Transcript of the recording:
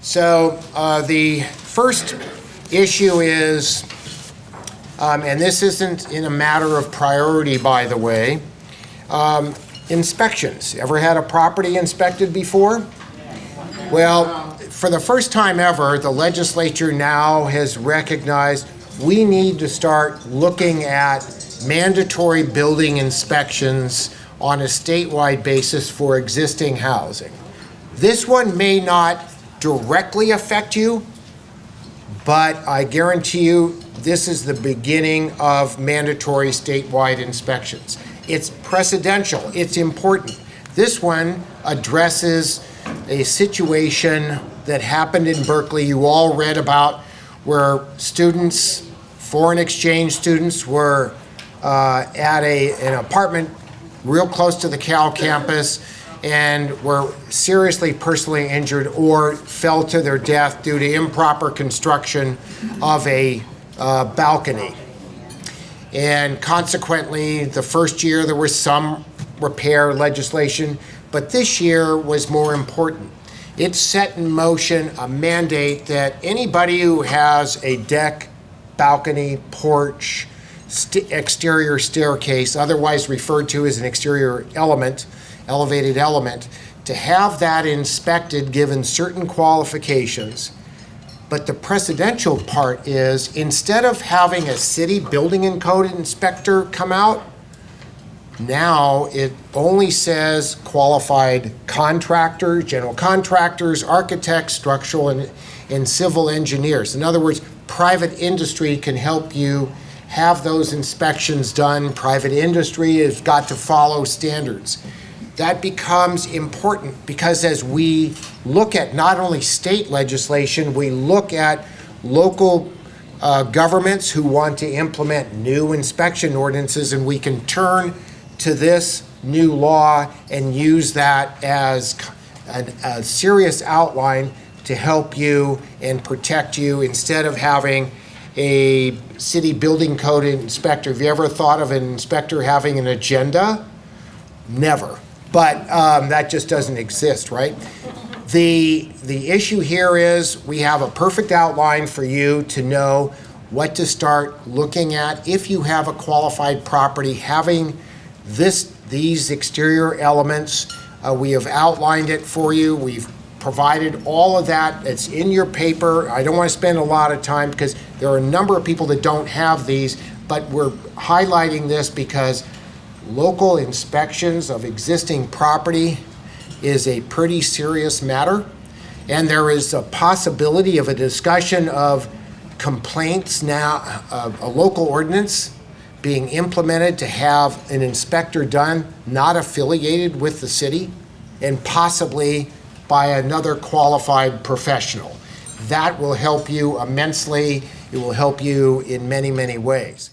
So the first issue is, and this isn't in a matter of priority, by the way, inspections. Ever had a property inspected before? Well, for the first time ever, the legislature now has recognized we need to start looking at mandatory building inspections on a statewide basis for existing housing. This one may not directly affect you, but I guarantee you this is the beginning of mandatory statewide inspections. It's precedential, it's important. This one addresses a situation that happened in Berkeley you all read about, where students, foreign exchange students, were at an apartment real close to the Cal campus and were seriously personally injured or fell to their death due to improper construction of a balcony. And consequently, the first year there was some repair legislation, but this year was more important. It set in motion a mandate that anybody who has a deck, balcony, porch, exterior staircase, otherwise referred to as an exterior element, elevated element, to have that inspected given certain qualifications. But the precedential part is, instead of having a city building and code inspector come out, now it only says qualified contractors, general contractors, architects, structural and civil engineers. In other words, private industry can help you have those inspections done. Private industry has got to follow standards. That becomes important because as we look at not only state legislation, we look at local governments who want to implement new inspection ordinances, and we can turn to this new law and use that as a serious outline to help you and protect you instead of having a city building code inspector. Have you ever thought of an inspector having an agenda? Never. But that just doesn't exist, right? The issue here is we have a perfect outline for you to know what to start looking at if you have a qualified property having these exterior elements. We have outlined it for you. We've provided all of that. It's in your paper. I don't want to spend a lot of time because there are a number of people that don't have these, but we're highlighting this because local inspections of existing property is a pretty serious matter, and there is a possibility of a discussion of complaints now, a local ordinance being implemented to have an inspector done not affiliated with the city and possibly by another qualified professional. That will help you immensely. It will help you in many, many ways.